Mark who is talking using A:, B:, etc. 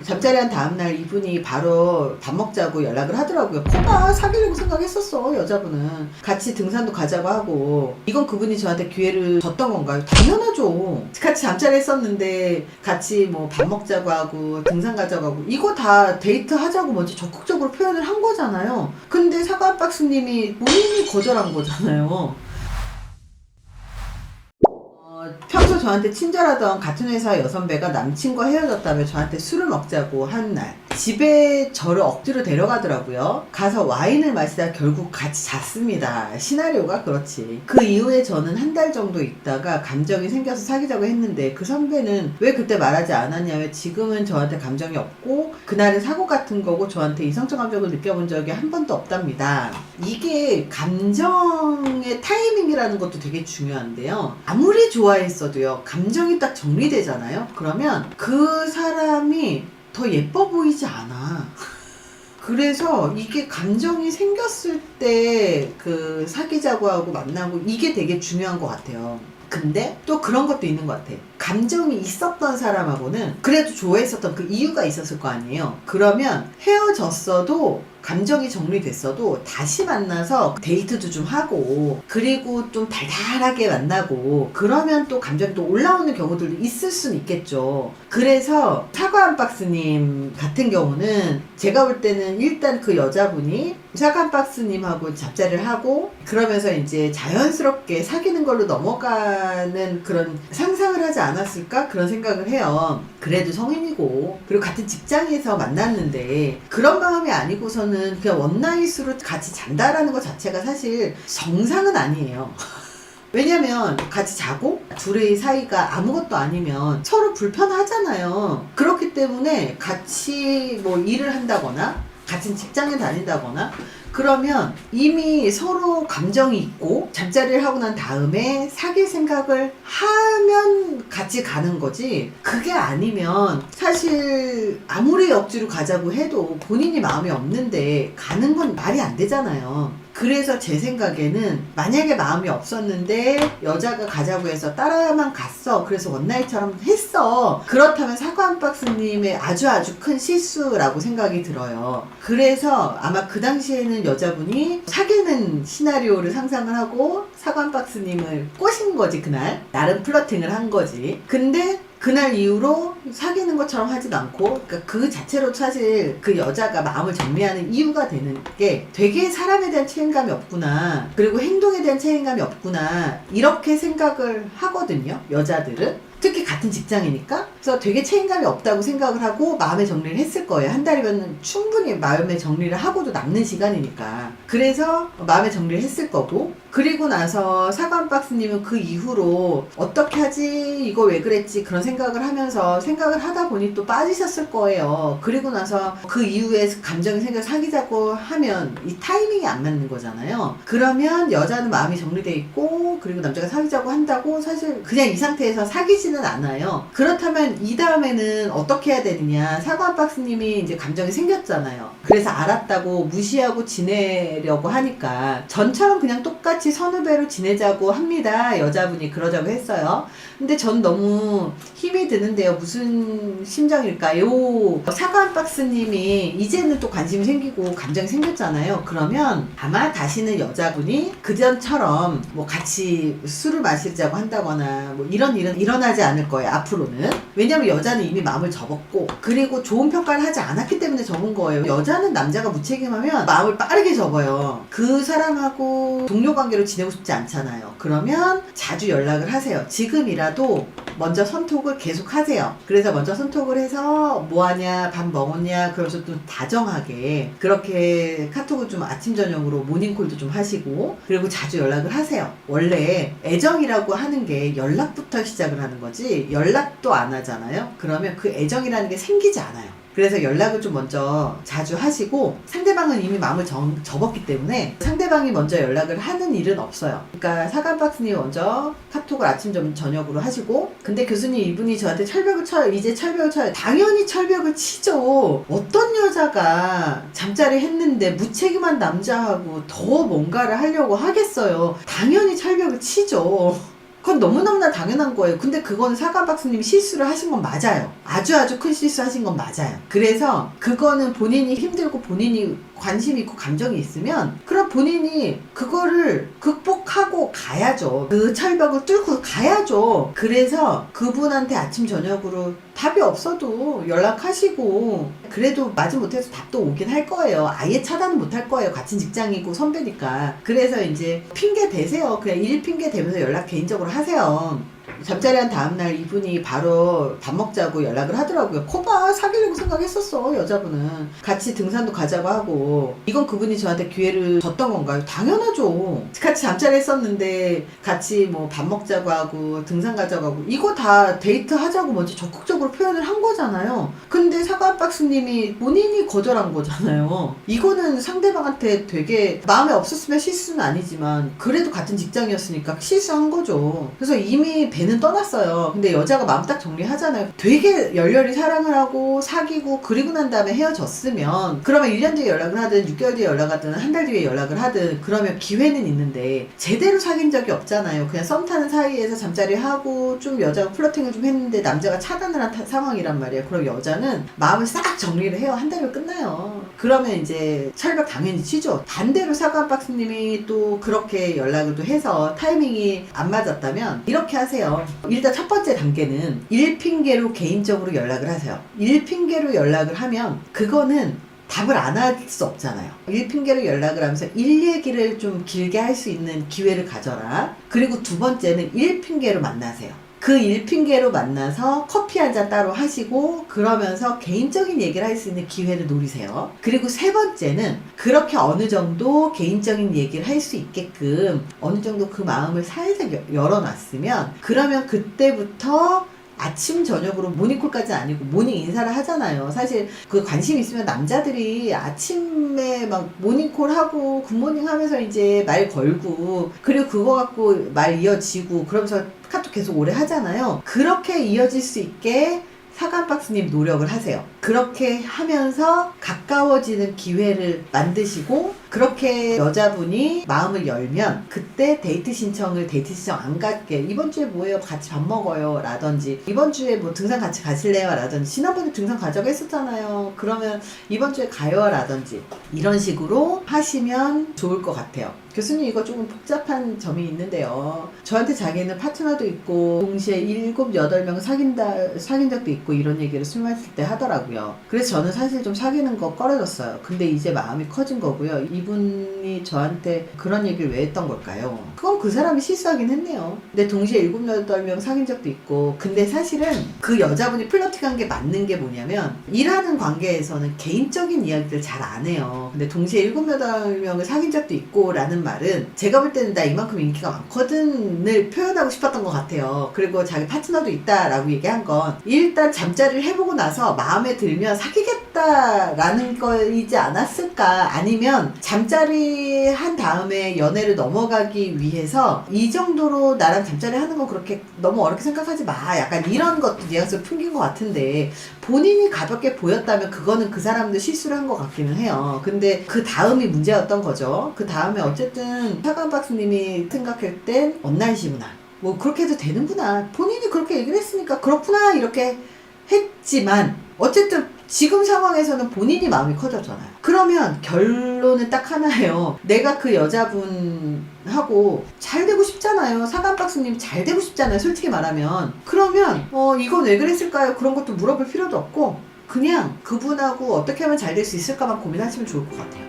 A: 잠자리한 다음날 이분이 바로 밥 먹자고 연락을 하더라고요. 코가 사귀려고 생각했었어. 여자분은 같이 등산도 가자고 하고. 이건 그분이 저한테 기회를 줬던 건가요? 당연하죠. 같이 잠자리 했었는데 같이 뭐 밥 먹자고 하고 등산 가자고 하고 이거 다 데이트 하자고 먼저 적극적으로 표현을 한 거잖아요. 근데 사과박스님이 본인이 거절한 거잖아요. 평소 저한테 친절하던 같은 회사 여선배가 남친과 헤어졌다며 저한테 술을 먹자고 한 날 집에 저를 억지로 데려가더라고요. 가서 와인을 마시다 결국 같이 잤습니다. 시나리오가 그렇지. 그 이후에 저는 한 달 정도 있다가 감정이 생겨서 사귀자고 했는데 그 선배는 왜 그때 말하지 않았냐며 지금은 저한테 감정이 없고 그날은 사고 같은 거고 저한테 이성적 감정을 느껴본 적이 한 번도 없답니다. 이게 감정의 타이밍이라는 것도 되게 중요한데요. 아무리 좋아했어도요. 감정이 딱 정리되잖아요. 그러면 그 사람이 더 예뻐 보이지 않아. 그래서 이게 감정이 생겼을 때 그 사귀자고 하고 만나고 이게 되게 중요한 것 같아요. 근데 또 그런 것도 있는 것 같아. 감정이 있었던 사람하고는 그래도 좋아했었던 그 이유가 있었을 거 아니에요. 그러면 헤어졌어도 감정이 정리됐어도 다시 만나서 데이트도 좀 하고 그리고 좀 달달하게 만나고 그러면 또 감정이 또 올라오는 경우들도 있을 수는 있겠죠. 그래서 사과 한 박스님 같은 경우는 제가 볼 때는 일단 그 여자분이 사과 한 박스님하고 잡자를 하고 그러면서 이제 자연스럽게 사귀는 걸로 넘어가는 그런 상상을 하지 않았을까? 그런 생각을 해요. 그래도 성인이고 그리고 같은 직장에서 만났는데 그런 마음이 아니고서는 그냥 원나잇으로 같이 잔다라는 것 자체가 사실 정상은 아니에요. 왜냐면 같이 자고 둘의 사이가 아무것도 아니면 서로 불편하잖아요. 그렇기 때문에 같이 뭐 일을 한다거나 같은 직장에 다닌다거나 그러면 이미 서로 감정이 있고 잠자리를 하고 난 다음에 사귈 생각을 하면 같이 가는 거지. 그게 아니면 사실 아무리 억지로 가자고 해도 본인이 마음이 없는데 가는 건 말이 안 되잖아요. 그래서 제 생각에는 만약에 마음이 없었는데 여자가 가자고 해서 따라만 갔어. 그래서 원나잇처럼 했어. 그렇다면 사과 한 박스님의 아주 큰 실수라고 생각이 들어요. 그래서 아마 그 당시에는 여자분이 사귀는 시나리오를 상상을 하고 사과 한 박스님을 꼬신 거지. 그날 나름 플러팅을 한 거지. 근데 그날 이후로 사귀는 것처럼 하지도 않고 그러니까 그 자체로 사실 그 여자가 마음을 정리하는 이유가 되는 게 되게 사람에 대한 책임감이 없구나 그리고 행동에 대한 책임감이 없구나 이렇게 생각을 하거든요. 여자들은 특히 같은 직장이니까 그래서 되게 책임감이 없다고 생각을 하고 마음의 정리를 했을 거예요. 한 달이면 충분히 마음의 정리를 하고도 남는 시간이니까 그래서 마음의 정리를 했을 거고 그리고 나서 사과 한 박스님은 그 이후로 어떻게 하지 이거 왜 그랬지 그런 생각을 하면서 생각을 하다 보니 또 빠지셨을 거예요. 그리고 나서 그 이후에 감정이 생겨서 사귀자고 하면 이 타이밍이 안 맞는 거잖아요. 그러면 여자는 마음이 정리돼 있고 그리고 남자가 사귀자고 한다고 사실 그냥 이 상태에서 사귀지는 않아요. 그렇다면 이 다음에는 어떻게 해야 되느냐. 사과 한 박스님이 이제 감정이 생겼잖아요. 그래서 알았다고 무시하고 지내려고 하니까 전처럼 그냥 똑같이 선후배로 지내자고 합니다. 여자분이 그러자고 했어요. 근데 전 너무 힘이 드는데요. 무슨 심정일까요? 사과 한 박스님이 이제는 또 관심이 생기고 감정이 생겼잖아요. 그러면 아마 다시는 여자분이 그전처럼 뭐 같이 술을 마시자고 한다거나 뭐 이런 일은 일어나지 않을 거예요. 앞으로는. 왜냐면 여자는 이미 마음을 접었고 그리고 좋은 평가를 하지 않았기 때문에 접은 거예요. 여자는 남자가 무책임하면 마음을 빠르게 접어요. 그 사람하고 동료 관계로 지내고 싶지 않잖아요. 그러면 자주 연락을 하세요. 지금이라도 먼저 선톡을 계속 하세요. 그래서 먼저 선톡을 해서 뭐하냐 밥 먹었냐 그러면서 또 다정하게 그렇게 카톡을 좀 아침 저녁으로 모닝콜도 좀 하시고 그리고 자주 연락을 하세요. 원래 애정이라고 하는 게 연락부터 시작을 하는 거지 연락도 안 하잖아요. 그러면 그 애정이라는 게 생기지 않아요. 그래서 연락을 좀 먼저 자주 하시고 상대방은 이미 마음을 접었기 때문에 상대방이 먼저 연락을 하는 일은 없어요. 그러니까 사과박스님 먼저 카톡을 아침 저녁으로 하시고 근데 교수님 이분이 저한테 철벽을 쳐요. 이제 철벽을 쳐요. 당연히 철벽을 치죠. 어떤 여자가 잠자리 했는데 무책임한 남자하고 더 뭔가를 하려고 하겠어요. 당연히 철벽을 치죠. 그건 너무너무나 당연한 거예요. 근데 그거는 사과박스님이 실수를 하신 건 맞아요. 아주 큰 실수 하신 건 맞아요. 그래서 그거는 본인이 힘들고 본인이 관심 있고 감정이 있으면 그럼 본인이 그거를 극복하고 가야죠. 그 철벽을 뚫고 가야죠. 그래서 그분한테 아침 저녁으로 답이 없어도 연락하시고 그래도 마지 못해서 답도 오긴 할 거예요. 아예 차단은 못 할 거예요. 같은 직장이고 선배니까. 그래서 이제 핑계 대세요. 그냥 일 핑계 대면서 연락 개인적으로 하세요. 잠자리한 다음날 이분이 바로 밥 먹자고 연락을 하더라고요. 거봐, 사귀려고 생각했었어. 여자분은 같이 등산도 가자고 하고. 이건 그분이 저한테 기회를 줬던 건가요? 당연하죠. 같이 잠자리 했었는데 같이 뭐 밥 먹자고 하고 등산 가자고 하고 이거 다 데이트 하자고 먼저 적극적으로 표현을 한 거잖아요. 근데 사과박스님이 본인이 거절한 거잖아요. 이거는 상대방한테 되게 마음에 없었으면 실수는 아니지만 그래도 같은 직장이었으니까 실수한 거죠. 그래서 이미 배는 떠났어요. 근데 여자가 마음 딱 정리하잖아요. 되게 열렬히 사랑을 하고 사귀고 그리고 난 다음에 헤어졌으면 그러면 1년 뒤에 연락을 하든 6개월 뒤에 연락하든 한 달 뒤에 연락을 하든 그러면 기회는 있는데 제대로 사귄 적이 없잖아요. 그냥 썸 타는 사이에서 잠자리 하고 좀 여자가 플러팅을 좀 했는데 남자가 차단을 한 상황이란 말이에요. 그럼 여자는 마음을 싹 정리를 해요. 한 달이면 끝나요. 그러면 이제 철벽 당연히 치죠. 반대로 사과박스님이 또 그렇게 연락을 또 해서 타이밍이 안 맞았다면 이렇게 하세요. 일단 첫 번째 단계는 일 핑계로 개인적으로 연락을 하세요. 일 핑계로 연락을 하면 그거는 답을 안 할 수 없잖아요. 일 핑계로 연락을 하면서 일 얘기를 좀 길게 할 수 있는 기회를 가져라. 그리고 두 번째는 일 핑계로 만나세요. 그 일 핑계로 만나서 커피 한 잔 따로 하시고 그러면서 개인적인 얘기를 할 수 있는 기회를 노리세요. 그리고 세 번째는 그렇게 어느 정도 개인적인 얘기를 할 수 있게끔 어느 정도 그 마음을 살짝 열어놨으면 그러면 그때부터 아침 저녁으로 모닝콜까지 아니고 모닝 인사를 하잖아요. 사실 그 관심 있으면 남자들이 아침에 막 모닝콜 하고 굿모닝 하면서 이제 말 걸고 그리고 그거 갖고 말 이어지고 그러면서 카톡 계속 오래 하잖아요. 그렇게 이어질 수 있게 사과박스님 노력을 하세요. 그렇게 하면서 가까워지는 기회를 만드시고 그렇게 여자분이 마음을 열면 그때 데이트 신청 안 갈게. 이번 주에 뭐예요? 같이 밥 먹어요. 라든지 이번 주에 뭐 등산 같이 가실래요? 라든지 지난번에 등산 가자고 했었잖아요. 그러면 이번 주에 가요? 라든지 이런 식으로 하시면 좋을 것 같아요. 교수님 이거 조금 복잡한 점이 있는데요. 저한테 자기는 파트너도 있고 동시에 7, 8명 사귄 적도 있고 이런 얘기를 술 마실 때 하더라고요. 그래서 저는 사실 좀 사귀는 거 꺼려졌어요. 근데 이제 마음이 커진 거고요. 이분이 저한테 그런 얘기를 왜 했던 걸까요? 그건 그 사람이 실수하긴 했네요. 근데 동시에 7, 8명 사귄 적도 있고 근데 사실은 그 여자분이 플러팅한 게 맞는 게 뭐냐면 일하는 관계에서는 개인적인 이야기를 잘 안 해요. 근데 동시에 7, 8명을 사귄 적도 있고 라는 말은 제가 볼 때는 나 이만큼 인기가 많거든을 표현하고 싶었던 것 같아요. 그리고 자기 파트너도 있다라고 얘기한 건 일단 잠자리를 해보고 나서 마음에 들면 사귀겠다라는 거이지 않았을까. 아니면 잠자리 한 다음에 연애를 넘어가기 위해서 이 정도로 나랑 잠자리 하는 거 그렇게 너무 어렵게 생각하지 마. 약간 이런 것도 뉘앙스를 풍긴 것 같은데 본인이 가볍게 보였다면 그거는 그 사람도 실수를 한 것 같기는 해요. 근데 그 다음이 문제였던 거죠. 그 다음에 어쨌든 사과박스님이 생각할 땐 언나이시구나. 뭐 그렇게 해도 되는구나. 본인이 그렇게 얘기를 했으니까 그렇구나 이렇게 했지만 어쨌든 지금 상황에서는 본인이 마음이 커졌잖아요. 그러면 결론은 딱 하나예요. 내가 그 여자분하고 잘 되고 싶잖아요. 사과박스님 잘 되고 싶잖아요. 솔직히 말하면. 그러면 이건 왜 그랬을까요? 그런 것도 물어볼 필요도 없고 그냥 그분하고 어떻게 하면 잘 될 수 있을까만 고민하시면 좋을 것 같아요.